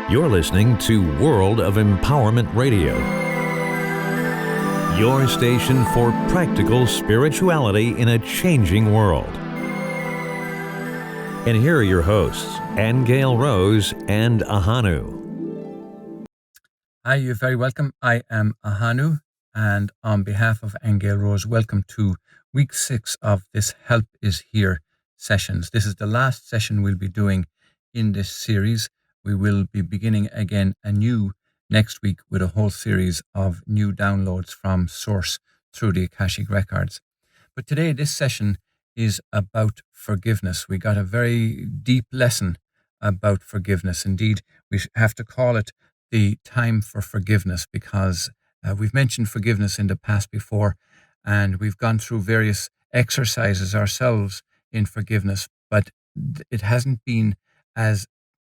You're listening to World of Empowerment Radio, your station for practical spirituality in a changing world. And here are your hosts, Aingeal Rose and Ahonu. Hi, you're very welcome. I am Ahonu, and on behalf of Aingeal Rose, welcome to week 6 of this Help is Here sessions. This is the last session we'll be doing in this series. We will be beginning again anew next week with a whole series of new downloads from Source through the Akashic Records. But today, this session is about forgiveness. We got a very deep lesson about forgiveness. Indeed, we have to call it the time for forgiveness because we've mentioned forgiveness in the past before, and we've gone through various exercises ourselves in forgiveness, but it hasn't been as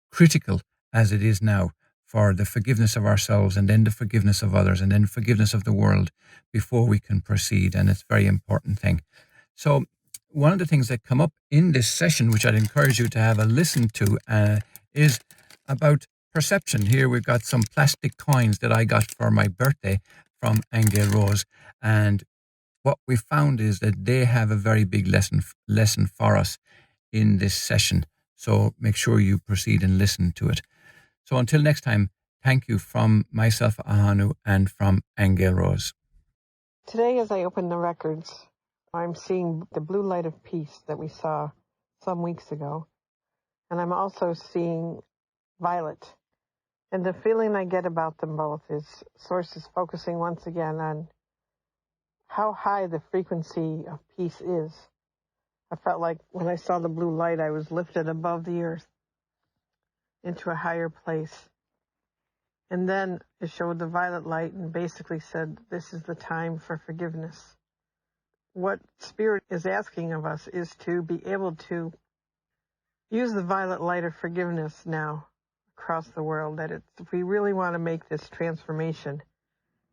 critical as it is now for the forgiveness of ourselves and then the forgiveness of others and then forgiveness of the world before we can proceed. And it's a very important thing. So one of the things that come up in this session, which I'd encourage you to have a listen to, is about perception. Here we've got some plastic coins that I got for my birthday from Aingeal Rose. And what we found is that they have a very big lesson for us in this session. So make sure you proceed and listen to it. So until next time, thank you from myself, Ahonu, and from Aingeal Rose. Today, as I open the records, I'm seeing the blue light of peace that we saw some weeks ago. And I'm also seeing violet. And the feeling I get about them both is Source is focusing once again on how high the frequency of peace is. I felt like when I saw the blue light, I was lifted above the earth into a higher place. And then it showed the violet light and basically said, this is the time for forgiveness. What Spirit is asking of us is to be able to use the violet light of forgiveness now across the world. That if we really want to make this transformation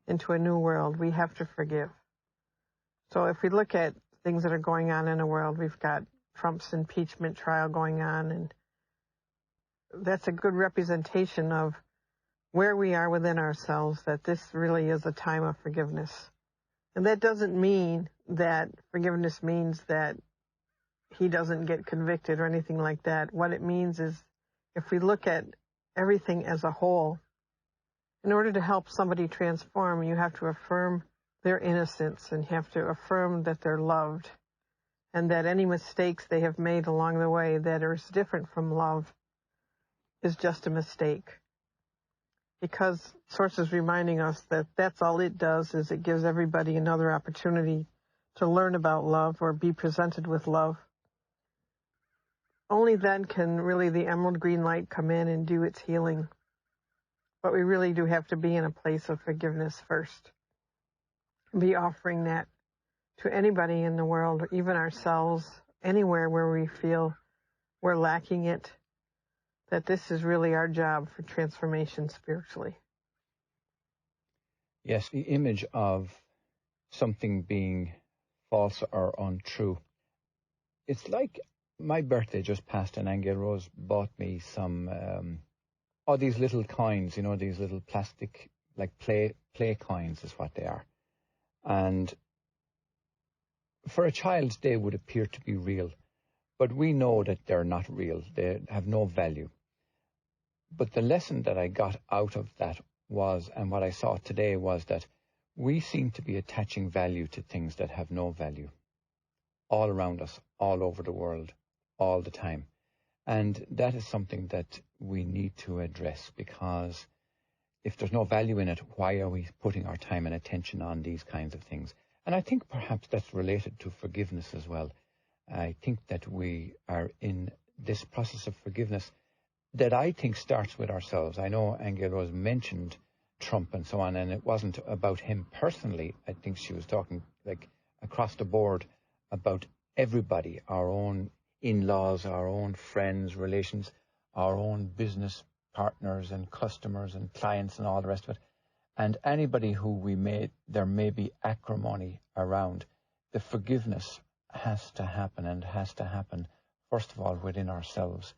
into a new world, we have to forgive. So if we look at things that are going on in the world, we've got Trump's impeachment trial going on, and that's a good representation of where we are within ourselves, that this really is a time of forgiveness. And that doesn't mean that forgiveness means that he doesn't get convicted or anything like that. What it means is if we look at everything as a whole, in order to help somebody transform, you have to affirm their innocence and have to affirm that they're loved and that any mistakes they have made along the way that are different from love is just a mistake. Because Source is reminding us that that's all it does, is it gives everybody another opportunity to learn about love or be presented with love. Only then can really the emerald green light come in and do its healing. But we really do have to be in a place of forgiveness first. Be offering that to anybody in the world, or even ourselves, anywhere where we feel we're lacking it, that this is really our job for transformation spiritually. Yes, the image of something being false or untrue. It's like my birthday just passed and Aingeal Rose bought me some, these little coins, these little plastic, like play coins is what they are. And for a child, they would appear to be real. But we know that they're not real. They have no value. But the lesson that I got out of that was, and what I saw today was that we seem to be attaching value to things that have no value. All around us, all over the world, all the time. And that is something that we need to address, because if there's no value in it, why are we putting our time and attention on these kinds of things? And I think perhaps that's related to forgiveness as well. I think that we are in this process of forgiveness that I think starts with ourselves. I know Aingeal Rose mentioned Trump and so on, and it wasn't about him personally. I think she was talking like across the board about everybody, our own in-laws, our own friends, relations, our own business partners and customers and clients and all the rest of it. And anybody who there may be acrimony around, the forgiveness has to happen, and has to happen, first of all, within ourselves.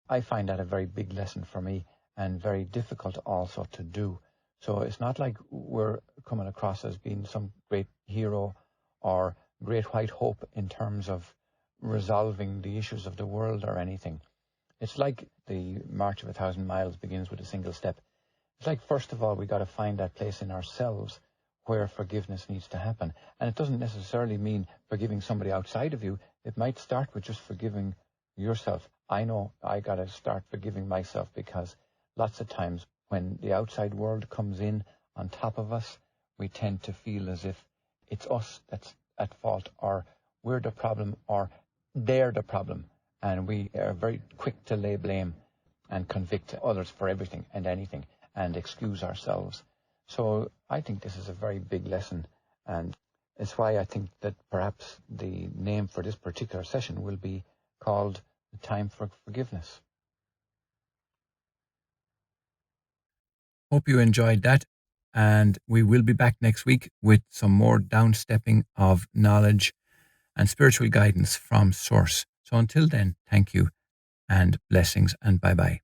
I find that a very big lesson for me, and very difficult also to do. So it's not like we're coming across as being some great hero or great white hope in terms of resolving the issues of the world or anything. It's like the March of 1,000 Miles begins with a single step. It's like, first of all, we got to find that place in ourselves where forgiveness needs to happen. And it doesn't necessarily mean forgiving somebody outside of you. It might start with just forgiving yourself. I know I got to start forgiving myself, because lots of times when the outside world comes in on top of us, we tend to feel as if it's us that's at fault, or we're the problem, or they're the problem. And we are very quick to lay blame and convict others for everything and anything and excuse ourselves. So I think this is a very big lesson, and it's why I think that perhaps the name for this particular session will be called The Time for Forgiveness. Hope you enjoyed that. And we will be back next week with some more downstepping of knowledge and spiritual guidance from Source. So until then, thank you and blessings, and bye-bye.